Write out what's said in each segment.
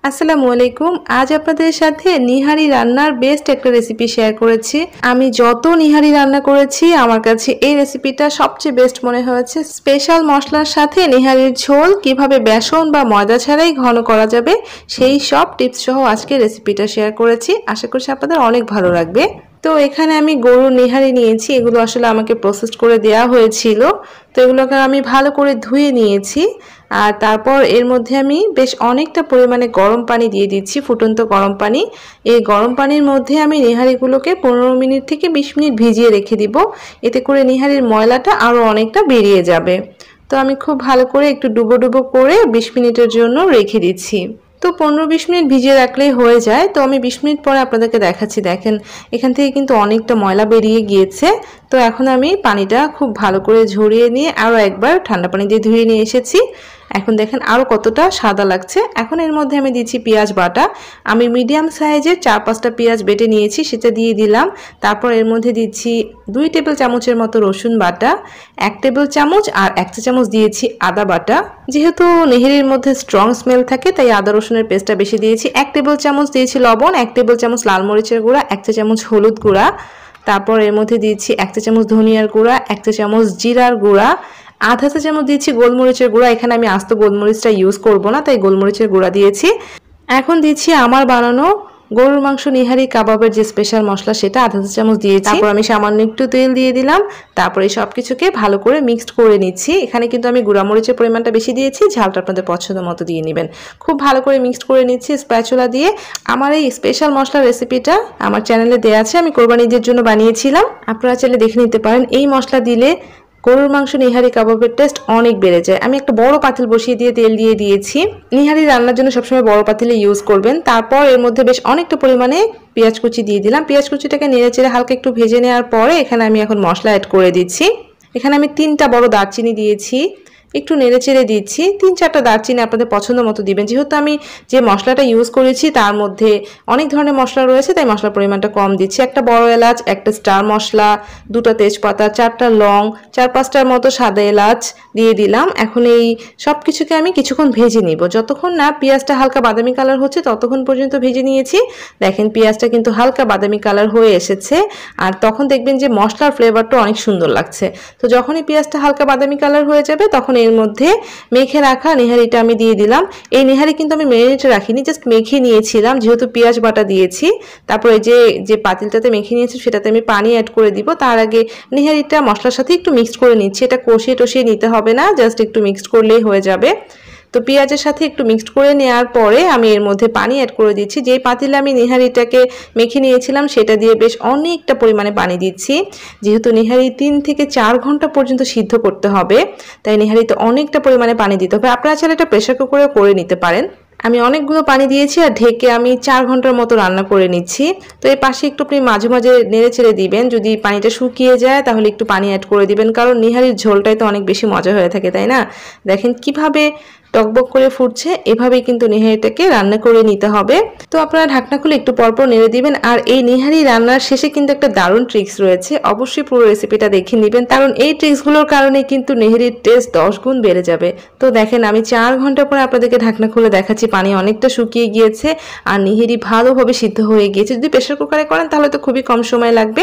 আসসালামু আলাইকুম। আজ আপনাদের সাথে নিহারি রান্নার বেস্ট একটা রেসিপি শেয়ার করেছি। আমি যত নিহারি রান্না করেছি আমার কাছে এই রেসিপিটা সবচেয়ে বেস্ট মনে হয়েছে। স্পেশাল মশলার সাথে নিহারির ঝোল কিভাবে বেসন বা ময়দা ছাড়াই ঘন করা যাবে সেই সব টিপস সহ আজকে রেসিপিটা শেয়ার করেছি। আশা করছি আপনাদের অনেক ভালো লাগবে। তো এখানে আমি গরুর নিহারি নিয়েছি, এগুলো আসলে আমাকে প্রসেস করে দেওয়া হয়েছিল। তো এগুলোকে আমি ভালো করে ধুয়ে নিয়েছি আর তারপর এর মধ্যে আমি বেশ অনেকটা পরিমাণে গরম পানি দিয়ে দিচ্ছি, ফুটন্ত গরম পানি। এই গরম পানির মধ্যে আমি নিহারিগুলোকে 15 মিনিট থেকে 20 মিনিট ভিজিয়ে রেখে দিব, এতে করে নিহারির ময়লাটা আরও অনেকটা বেরিয়ে যাবে। তো আমি খুব ভালো করে একটু ডুবো ডুবো করে 20 মিনিটের জন্য রেখে দিচ্ছি। তো 15-20 মিনিট ভিজিয়ে রাখলেই হয়ে যায়। তো আমি 20 মিনিট পরে আপনাদেরকে দেখাচ্ছি। দেখেন এখান থেকে কিন্তু অনেকটা ময়লা বেরিয়ে গিয়েছে। তো এখন আমি পানিটা খুব ভালো করে ঝরিয়ে নিয়ে আরও একবার ঠান্ডা পানি দিয়ে ধুয়ে নিয়ে এসেছি। এখন দেখেন আরও কতটা সাদা লাগছে। এখন এর মধ্যে আমি দিচ্ছি পেঁয়াজ বাটা। আমি মিডিয়াম সাইজের 4-5টা পেঁয়াজ বেটে নিয়েছি, সেটা দিয়ে দিলাম। তারপর এর মধ্যে দিচ্ছি 2 টেবিল চামচের মতো রসুন বাটা, 1 টেবিল চামচ আর 1 চা চামচ দিয়েছি আদা বাটা। যেহেতু নেহেরির মধ্যে স্ট্রং স্মেল থাকে তাই আদা রসুনের পেস্টটা বেশি দিয়েছি। 1 টেবিল চামচ দিয়েছি লবণ, 1 টেবিল চামচ লাল মরিচের গুঁড়া, 1 চা চামচ হলুদ গুঁড়া। তারপর এর মধ্যে দিয়েছি 1 চা চামচ ধনিয়ার গুঁড়া, 1 চা চামচ জিরার গুঁড়া, আধা চা চামচ দিয়েছি গোলমরিচের গুঁড়া। এখানে আমি আস্ত গোলমরিচটা ইউজ করব না, তাই গোলমরিচের গুঁড়া দিয়েছি। এখন দিচ্ছি আমার বানানো গরুর মাংস নিহারি কাবাবের যে স্পেশাল মশলা, সেটা আধা চা চামচ দিয়েছি। তারপর আমি সামান্য একটু তেল দিয়ে দিলাম। তারপর এই সব কিছুকে ভালো করে মিক্সড করে নিচ্ছি। এখানে কিন্তু আমি গুঁড়া মরিচের পরিমাণটা বেশি দিয়েছি, ঝালটা আপনাদের পছন্দ মতো দিয়ে নেবেন। খুব ভালো করে মিক্সড করে নিচ্ছি স্প্যাচুলা দিয়ে। আমার এই স্পেশাল মশলার রেসিপিটা আমার চ্যানেলে দেওয়া আছে, আমি কোরবানি ঈদের জন্য বানিয়েছিলাম, আপনারা চাইলে দেখে নিতে পারেন। এই মশলা দিলে গরুর মাংস নিহারি কাবাবের টেস্ট অনেক বেড়ে যায়। আমি একটা বড় পাতিল বসিয়ে দিয়ে তেল দিয়ে দিয়েছি। নিহারি রান্নার জন্য সবসময় বড় পাতিলে ইউজ করবেন। তারপর এর মধ্যে বেশ অনেকটা পরিমাণে পেঁয়াজ কুচি দিয়ে দিলাম। পেঁয়াজ কুচিটাকে নেড়ে চেড়ে হালকা একটু ভেজে নেওয়ার পরে এখানে আমি এখন মশলা অ্যাড করে দিচ্ছি। এখানে আমি 3টা বড় দারচিনি দিয়েছি, একটু নেড়ে চেড়ে দিচ্ছি। 3-4টা দারচিনি আপনাদের পছন্দ মতো দিবেন। যেহেতু আমি যে মশলাটা ইউজ করেছি তার মধ্যে অনেক ধরনের মশলা রয়েছে, তাই মশলার পরিমাণটা কম দিচ্ছি। একটা বড় এলাচ, একটা স্টার মশলা, 2টা তেজপাতা, 4টা লং, 4-5টার মতো সাদা এলাচ দিয়ে দিলাম। এখন এই সব কিছুকে আমি কিছুক্ষণ ভেজে নিব। যতক্ষণ না পেঁয়াজটা হালকা বাদামি কালার হচ্ছে ততক্ষণ পর্যন্ত ভেজে নিয়েছি। দেখেন পেঁয়াজটা কিন্তু হালকা বাদামি কালার হয়ে এসেছে, আর তখন দেখবেন যে মশলার ফ্লেভারটা অনেক সুন্দর লাগছে। তো যখনই পেঁয়াজটা হালকা বাদামি কালার হয়ে যাবে তখন এর মধ্যে মেখে রাখা নেহারিটা আমি দিয়ে দিলাম। এই নেহারি কিন্তু আমি মেরিনেটে রাখিনি, জাস্ট মেখে নিয়েছিলাম যেহেতু পেঁয়াজ বাটা দিয়েছি। তারপর এই যে পাতিলটাতে মেখে নিয়েছি সেটাতে আমি পানি অ্যাড করে দিব। তার আগে নেহারিটা মশলার সাথে একটু মিক্সড করে নিচ্ছি। এটা কষিয়ে টষিয়ে নিতে হবে না, জাস্ট একটু মিক্সড করলেই হয়ে যাবে। তো পেঁয়াজের সাথে একটু মিক্সড করে নেওয়ার পরে আমি এর মধ্যে পানি অ্যাড করে দিচ্ছি। যেই পাতিলে আমি নিহারিটাকে মেখে নিয়েছিলাম সেটা দিয়ে বেশ অনেকটা পরিমাণে পানি দিচ্ছি। যেহেতু নিহারি 3 থেকে 4 ঘন্টা পর্যন্ত সিদ্ধ করতে হবে, তাই নিহারিতে অনেকটা পরিমাণে পানি দিতে হবে। আপনারা চাইলে এটা প্রেসার কুকারে করে নিতে পারেন। আমি অনেকগুলো পানি দিয়েছি আর ঢেকে আমি 4 ঘন্টার মতো রান্না করে নিচ্ছি। তো এই পাশে একটু আপনি মাঝে মাঝে নেড়ে ছেড়ে দিবেন। যদি পানিটা শুকিয়ে যায় তাহলে একটু পানি অ্যাড করে দিবেন, কারণ নিহারির ঝোলটাই তো অনেক বেশি মজা হয়ে থাকে, তাই না? দেখেন কিভাবে টকবক করে ফুটছে, এভাবেই কিন্তু নিহারিটাকে রান্না করে নিতে হবে। তো আপনারা ঢাকনা খুলে একটু পরপর নেড়ে দিবেন। আর এই নিহারি রান্নার শেষে কিন্তু একটা দারুণ ট্রিক্স রয়েছে, অবশ্যই পুরো রেসিপিটা দেখে নেবেন, কারণ এই ট্রিক্সগুলোর কারণে কিন্তু নিহারির টেস্ট 10 গুণ বেড়ে যাবে। তো দেখেন আমি 4 ঘন্টা পরে আপনাদেরকে ঢাকনা খুলে দেখাচ্ছি, পানি অনেকটা শুকিয়ে গিয়েছে আর নিহারি ভালোভাবে সিদ্ধ হয়ে গিয়েছে। যদি প্রেসার কুকারে করেন তাহলে তো খুবই কম সময় লাগবে।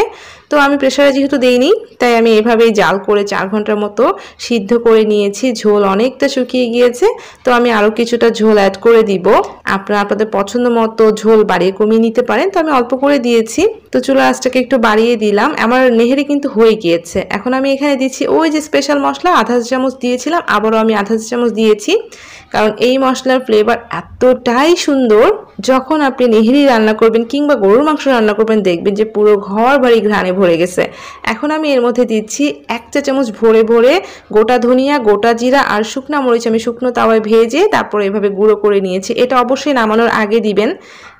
তো আমি প্রেসারে যেহেতু দেইনি তাই আমি এভাবেই জাল করে 4 ঘন্টার মতো সিদ্ধ করে নিয়েছি। ঝোল অনেকটা শুকিয়ে গিয়েছে, তো আমি আরো কিছুটা ঝোল অ্যাড করে দিব। আপনারা আপনাদের পছন্দ মতো ঝোল বাড়িয়ে কমিয়ে নিতে পারেন। তো আমি অল্প করে দিয়েছি। তো চুলার আঁচটাকে একটু বাড়িয়ে দিলাম। আমার নেহারি কিন্তু হয়ে গিয়েছে। এখন আমি এখানে দিচ্ছি ওই যে স্পেশাল মশলা, আধা চা চামচ দিয়েছিলাম, আবারও আমি আধা চা চামচ দিয়েছি, কারণ এই মশলার ফ্লেভার এতটাই সুন্দর। যখন আপনি নেহারি রান্না করবেন কিংবা গরুর মাংস রান্না করবেন দেখবেন যে পুরো ঘর বাড়ি ঘ্রাণে ভরে গেছে। এখন আমি এর মধ্যে দিচ্ছি 1 চা চামচ ভরে ভরে গোটা ধনিয়া, গোটা জিরা আর শুকনা মরিচ আমি শুকনো তাওয়ায় ভেজে তারপর এভাবে গুঁড়ো করে নিয়েছি। এটা অবশ্যই নামানোর আগে দিবেন,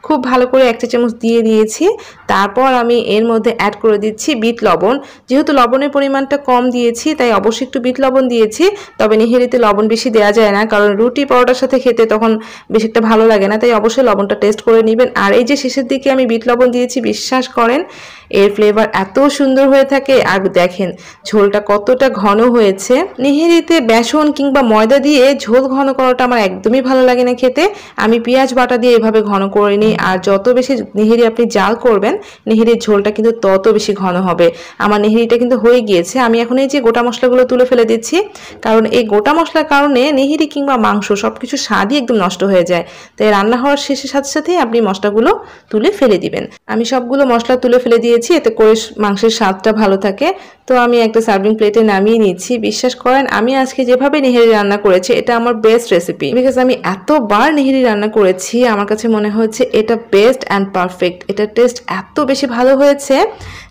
খুব ভালো করে 1 চা চামচ দিয়ে দিয়েছি। তারপর আমি এর মধ্যে অ্যাড করে দিচ্ছি বিট লবণ। যেহেতু লবণের পরিমাণটা কম দিয়েছি তাই অবশ্যই একটু বিট লবণ দিয়েছি। তবে নেহেরিতে লবণ বেশি দেওয়া যায় না, কারণ রুটি পরোটার সাথে খেতে তখন বেশি একটা ভালো লাগে না, তাই অবশ্যই লবণটা টেস্ট করে নেবেন। আর এই যে শেষের দিকে আমি বিট লবণ দিয়েছি, বিশ্বাস করেন এর ফ্লেভার এত সুন্দর হয়ে থাকে। আর দেখেন ঝোলটা কতটা ঘন হয়েছে। নেহেরিতে বেসন কিংবা ময়দা দিয়ে ঝোল ঘন করাটা আমার একদমই ভালো লাগে না খেতে। আমি পেঁয়াজ বাটা দিয়ে এভাবে ঘন করে নিই। আর যত বেশি নেহেরি আপনি জাল করবেন নেহেরির ঝোলটা কিন্তু তত বেশি ঘন হবে। আমার নেহেরিটা কিন্তু হয়ে গিয়েছে। আমি এখন এই যে গোটা মশলাগুলো তুলে ফেলে দিচ্ছি, কারণ এই গোটা মশলার কারণে নেহেরি কিংবা মাংস সবকিছু স্বাদই একদম নষ্ট হয়ে যায়। তাই রান্না হওয়ার শেষের সাথে সাথেই আপনি মশলাগুলো তুলে ফেলে দিবেন। আমি সবগুলো মশলা তুলে ফেলে দিয়েছি, এতে করে মাংসের স্বাদটা ভালো থাকে। তো আমি একটা সার্ভিং প্লেটে নামিয়ে নিচ্ছি। বিশ্বাস করেন আমি আজকে যেভাবে নেহেরি রান্না করেছি এটা আমার বেস্ট রেসিপি, বিকজ আমি এতবার নেহেরি রান্না করেছি, আমার কাছে মনে হচ্ছে এটা বেস্ট অ্যান্ড পারফেক্ট। এটা টেস্ট এত বেশি ভালো হয়েছে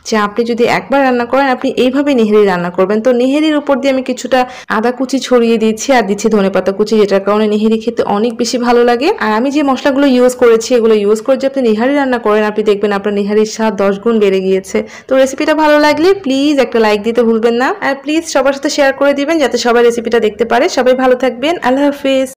যে আপনি যদি একবার রান্না করেন আপনি এইভাবে নেহেরি রান্না করবেন। তো নেহেরির উপর দিয়ে আমি কিছুটা আদা কুচি ছড়িয়ে দিচ্ছি আর দিচ্ছি ধনেপাতা কুচি, যেটার কারণে নেহেরি খেতে অনেক বেশি ভালো লাগে। আর আমি যে মশলাগুলো ইউজ করেছি এগুলো ইউজ করে যে আপনি নেহারি রান্না করেন আপনি দেখবেন আপনার নেহারির স্বাদ 10 গুণ বেড়ে গিয়েছে। তো রেসিপিটা ভালো লাগলে প্লিজ একটা লাইক দিতে ভুলবেন না, আর প্লিজ সবার সাথে শেয়ার করে দিবেন যাতে সবাই রেসিপিটা দেখতে পারে। সবাই ভালো থাকবেন। আল্লাহ হাফিজ।